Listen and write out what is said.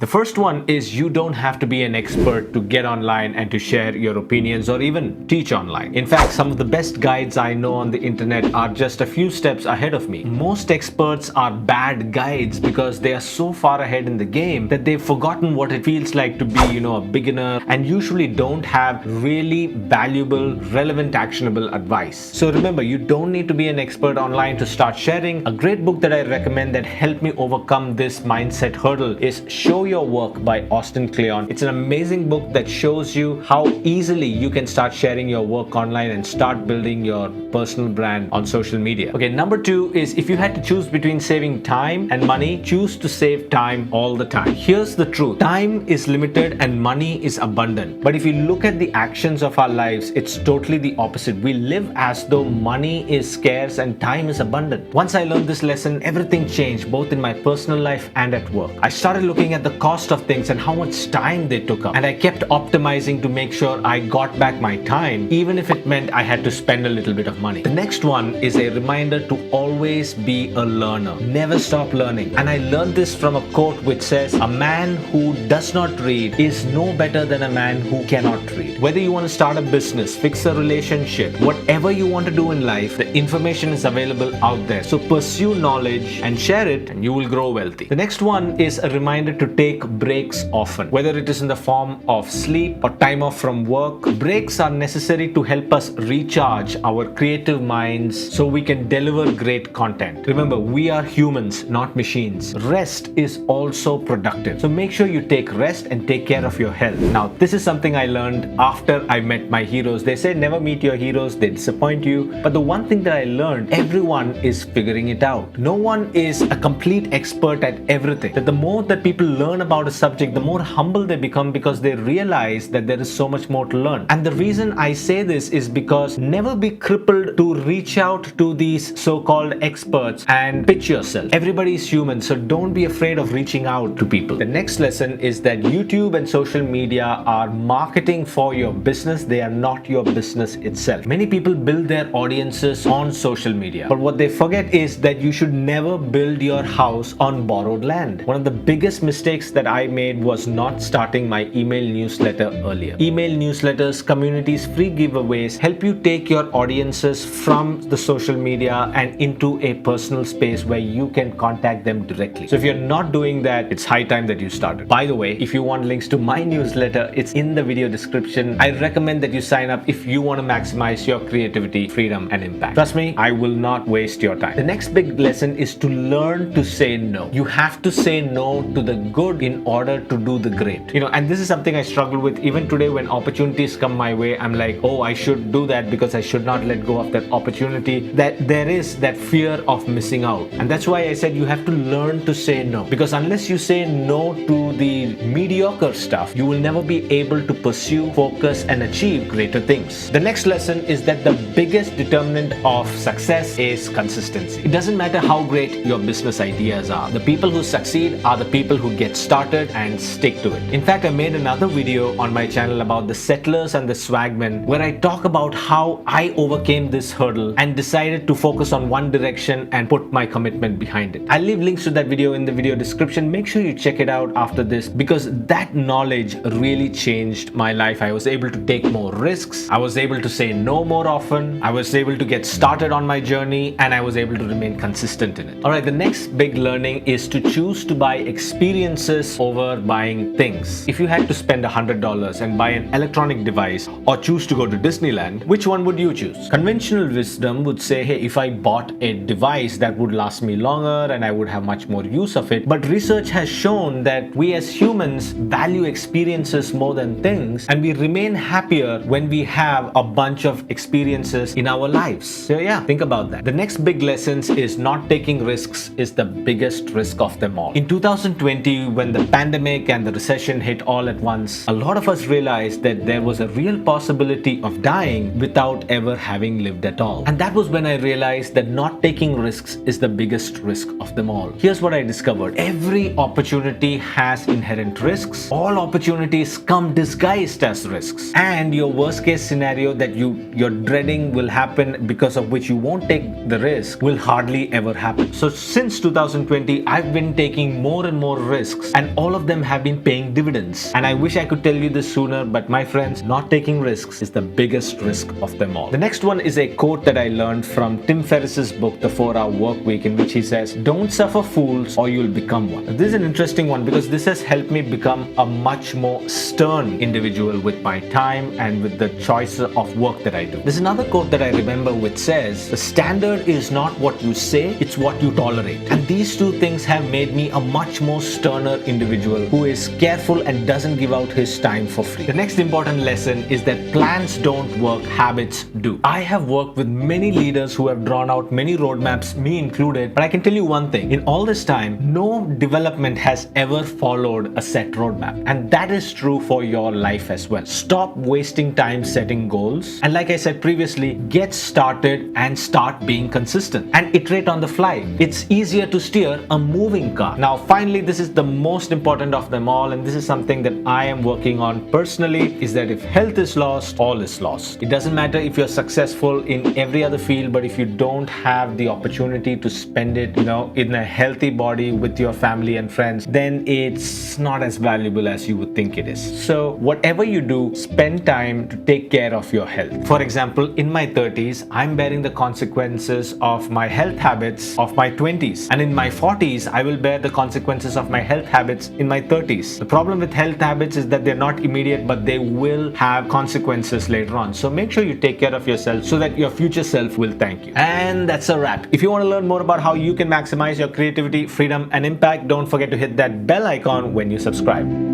The first one is you don't have to be an expert to get online and to share your opinions or even teach online. In fact, some of the best guides I know on the internet are just a few steps ahead of me. Most experts are bad guides because they are so far ahead in the game that they've forgotten what it feels like to be, a beginner, and usually don't have really valuable, relevant, actionable advice. So remember, you don't need to be an expert online to start sharing. A great book that I recommend that helped me overcome this mindset hurdle is Show Your Work by Austin Kleon. It's an amazing book that shows you how easily you can start sharing your work online and start building your personal brand on social media. Okay, number 2 is if you had to choose between saving time and money, choose to save time all the time. Here's the truth. Time is limited and money is abundant. But if you look at the actions of our lives, it's totally the opposite. We live as though money is scarce and time is abundant. Once I learned this lesson, everything changed both in my personal life and at work. I started looking at the cost of things and how much time they took up. And I kept optimizing to make sure I got back my time, even if it meant I had to spend a little bit of money. The next one is a reminder to always be a learner. Never stop learning. And I learned this from a quote which says, "A man who does not read is no better than a man who cannot read." Whether you want to start a business, fix a relationship, whatever you want to do in life, the information is available out there. So pursue knowledge and share it, and you will grow wealthy. The next one is a reminder to take breaks often. Whether it is in the form of sleep or time off from work, breaks are necessary to help us recharge our creative minds so we can deliver great content. Remember, we are humans, not machines. Rest is also productive. So make sure you take rest and take care of your health. Now, this is something I learned after I met my heroes. They say never meet your heroes, they disappoint you. But the one thing that I learned, everyone is figuring it out. No one is a complete expert at everything. That the more that people learn about a subject, the more humble they become because they realize that there is so much more to learn. And the reason I say this is because never be crippled to reach out to these so-called experts and pitch yourself. Everybody is human, so don't be afraid of reaching out to people. The next lesson is that YouTube and social media are marketing for your business. They are not your business itself. Many people build their audiences on social media, but what they forget is that you should never build your house on borrowed land. One of the biggest mistakes that I made was not starting my email newsletter earlier. Email newsletters, communities, free giveaways help you take your audiences from the social media and into a personal space where you can contact them directly. So if you're not doing that, it's high time that you started. By the way, if you want links to my newsletter, it's in the video description. I recommend that you sign up if you want to maximize your creativity, freedom, and impact. Trust me, I will not waste your time. The next big lesson is to learn to say no. You have to say no to the good in order to do the great. And this is something I struggle with even today when opportunities come my way. I'm like, oh, I should do that because I should not let go of that opportunity. That there is that fear of missing out. And that's why I said you have to learn to say no. Because unless you say no to the mediocre stuff, you will never be able to pursue, focus, and achieve greater things. The next lesson is that the biggest determinant of success is consistency. It doesn't matter how great your business ideas are. The people who succeed are the people who get started and stick to it. In fact, I made another video on my channel about the settlers and the swagmen where I talk about how I overcame this hurdle and decided to focus on one direction and put my commitment behind it. I'll leave links to that video in the video description. Make sure you check it out after this because that knowledge really changed my life. I was able to take more risks. I was able to say no more often. I was able to get started on my journey and I was able to remain consistent in it. Alright, the next big learning is to choose to buy experiences over buying things. If you had to spend $100 and buy an electronic device or choose to go to Disneyland, which one would you choose? Conventional wisdom would say, hey, if I bought a device that would last me longer and I would have much more use of it. But research has shown that we as humans value experiences more than things, and we remain happier when we have a bunch of experiences in our lives. So yeah, think about that. The next big lesson is not taking risks is the biggest risk of them all. In 2020, when the pandemic and the recession hit all at once, a lot of us realized that there was a real possibility of dying without ever having lived at all. And that was when I realized that not taking risks is the biggest risk of them all. Here's what I discovered. Every opportunity has inherent risks. All opportunities come disguised as risks. And your worst case scenario that you're dreading will happen because of which you won't take the risk will hardly ever happen. So since 2020, I've been taking more and more risks risks, and all of them have been paying dividends. And I wish I could tell you this sooner, but my friends, not taking risks is the biggest risk of them all. The next one is a quote that I learned from Tim Ferriss's book, The 4-Hour Workweek, in which he says, "Don't suffer fools or you'll become one." Now, this is an interesting one because this has helped me become a much more stern individual with my time and with the choice of work that I do. There's another quote that I remember which says, "The standard is not what you say, it's what you tolerate." And these two things have made me a much more sterner individual who is careful and doesn't give out his time for free. The next important lesson is that plans don't work, habits do. I have worked with many leaders who have drawn out many roadmaps, me included, but I can tell you one thing. In all this time, no development has ever followed a set roadmap. And that is true for your life as well. Stop wasting time setting goals. And like I said previously, get started and start being consistent and iterate on the fly. It's easier to steer a moving car. Now, finally, this is the most important of them all, and this is something that I am working on personally, is that if health is lost, all is lost. It doesn't matter if you're successful in every other field, but if you don't have the opportunity to spend it, in a healthy body with your family and friends, then it's not as valuable as you would think it is. So whatever you do, spend time to take care of your health. For example, in my 30s, I'm bearing the consequences of my health habits of my 20s. And in my 40s, I will bear the consequences of my health habits in my 30s. The problem with health habits is that they're not immediate, but they will have consequences later on. So make sure you take care of yourself so that your future self will thank you. And that's a wrap. If you want to learn more about how you can maximize your creativity, freedom, and impact, don't forget to hit that bell icon when you subscribe.